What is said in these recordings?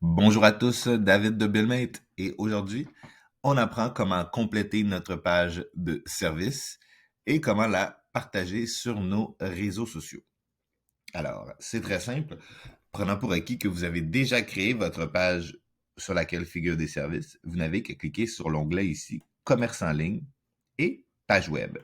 Bonjour à tous, David de BuildMate et aujourd'hui, on apprend comment compléter notre page de service et comment la partager sur nos réseaux sociaux. Alors, c'est très simple. Prenons pour acquis que vous avez déjà créé votre page sur laquelle figurent des services. Vous n'avez qu'à cliquer sur l'onglet ici, Commerce en ligne et Page web.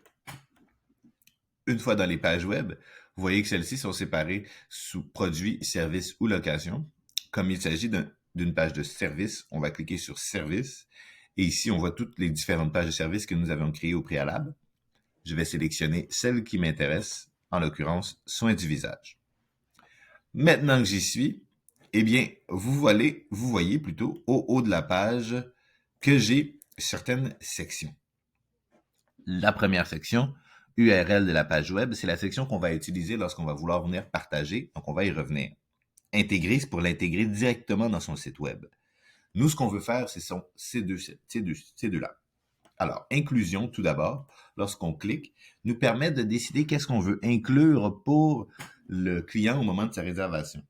Une fois dans les pages web, vous voyez que celles-ci sont séparées sous produits, services ou locations. Comme il s'agit d'une page de service, on va cliquer sur service. Et ici, on voit toutes les différentes pages de service que nous avons créées au préalable. Je vais sélectionner celle qui m'intéresse, en l'occurrence, soins du visage. Maintenant que j'y suis, eh bien, vous voyez plutôt au haut de la page que j'ai certaines sections. La première section, URL de la page web, c'est la section qu'on va utiliser lorsqu'on va vouloir venir partager, donc on va y revenir. Intégrer, c'est pour l'intégrer directement dans son site web. Nous, ce qu'on veut faire, ce sont ces deux-là. Alors, inclusion, tout d'abord, lorsqu'on clique, nous permet de décider qu'est-ce qu'on veut inclure pour le client au moment de sa réservation.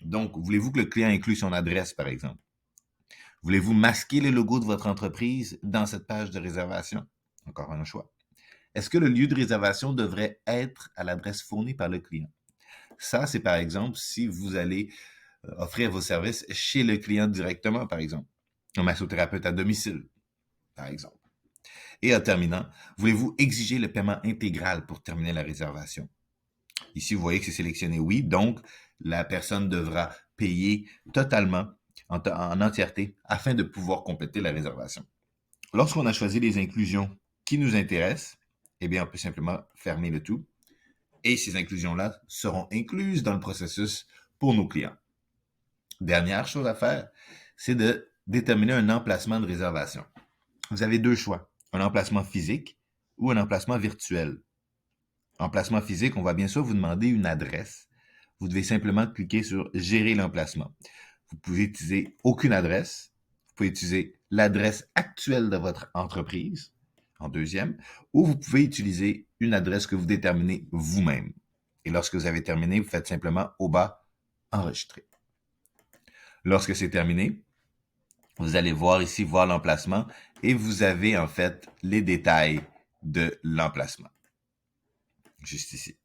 Donc, voulez-vous que le client inclue son adresse, par exemple? Voulez-vous masquer le logo de votre entreprise dans cette page de réservation? Encore un choix. Est-ce que le lieu de réservation devrait être à l'adresse fournie par le client? Ça, c'est par exemple si vous allez offrir vos services chez le client directement, par exemple. Un massothérapeute à domicile, par exemple. Et en terminant, voulez-vous exiger le paiement intégral pour terminer la réservation? Ici, vous voyez que c'est sélectionné oui, donc la personne devra payer totalement, en entièreté, afin de pouvoir compléter la réservation. Lorsqu'on a choisi les inclusions qui nous intéressent, eh bien, on peut simplement fermer le tout. Et ces inclusions-là seront incluses dans le processus pour nos clients. Dernière chose à faire, c'est de déterminer un emplacement de réservation. Vous avez deux choix, un emplacement physique ou un emplacement virtuel. Emplacement physique, on va bien sûr vous demander une adresse. Vous devez simplement cliquer sur « Gérer l'emplacement ». Vous pouvez utiliser aucune adresse. Vous pouvez utiliser l'adresse actuelle de votre entreprise, en deuxième, ou vous pouvez utiliser une adresse que vous déterminez vous-même. Et lorsque vous avez terminé, vous faites simplement au bas « Enregistrer ». Lorsque c'est terminé, vous allez voir ici, voir l'emplacement, et vous avez en fait les détails de l'emplacement. Juste ici.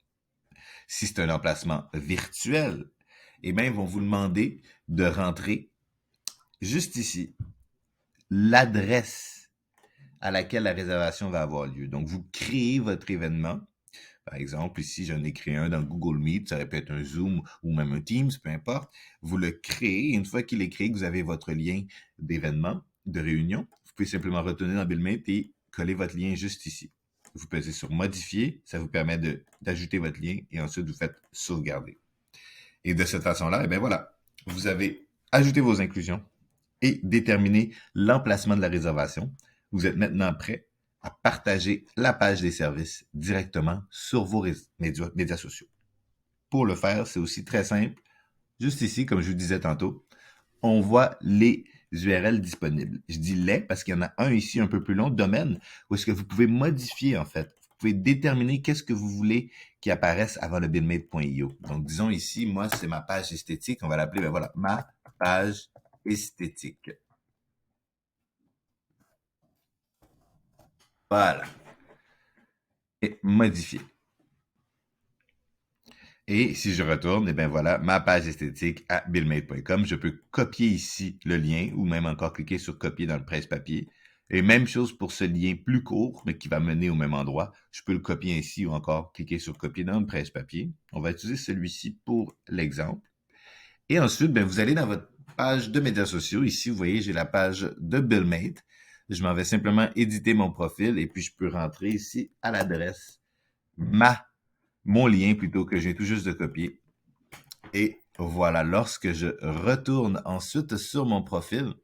Si c'est un emplacement virtuel, eh bien, ils vont vous demander de rentrer juste ici l'adresse à laquelle la réservation va avoir lieu. Donc, vous créez votre événement. Par exemple, ici, j'en ai créé un dans Google Meet, ça aurait pu être un Zoom ou même un Teams, peu importe. Vous le créez, et une fois qu'il est créé, que vous avez votre lien d'événement, de réunion, vous pouvez simplement retourner dans BuildMate et coller votre lien juste ici. Vous pesez sur Modifier, ça vous permet d'ajouter votre lien et ensuite vous faites Sauvegarder. Et de cette façon-là, eh bien voilà, vous avez ajouté vos inclusions et déterminé l'emplacement de la réservation. Vous êtes maintenant prêt à partager la page des services directement sur vos médias sociaux. Pour le faire, c'est aussi très simple. Juste ici, comme je vous disais tantôt, on voit les URL disponibles. Je dis les parce qu'il y en a un ici un peu plus long, domaine, où est-ce que vous pouvez modifier en fait. Vous pouvez déterminer qu'est-ce que vous voulez qui apparaisse avant le buildmate.io. Donc, disons ici, moi, c'est ma page esthétique. On va l'appeler, ben voilà, ma page esthétique. Voilà. Et modifier. Et si je retourne, eh bien voilà, ma page esthétique à buildmate.com. Je peux copier ici le lien ou même encore cliquer sur copier dans le presse-papier. Et même chose pour ce lien plus court, mais qui va mener au même endroit. Je peux le copier ici ou encore cliquer sur copier dans le presse-papier. On va utiliser celui-ci pour l'exemple. Et ensuite, bien, vous allez dans votre page de médias sociaux. Ici, vous voyez, j'ai la page de BuildMate. Je m'en vais simplement éditer mon profil et puis je peux rentrer ici à l'adresse mon lien plutôt que j'ai tout juste de copier. Et voilà, lorsque je retourne ensuite sur mon profil,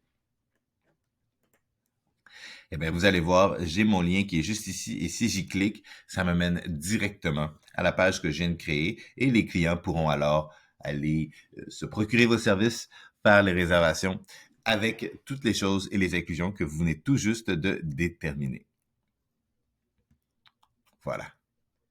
eh bien, vous allez voir, j'ai mon lien qui est juste ici. Et si j'y clique, ça me mène directement à la page que je viens de créer. Et les clients pourront alors aller se procurer vos services, faire les réservations avec toutes les choses et les inclusions que vous venez tout juste de déterminer. Voilà.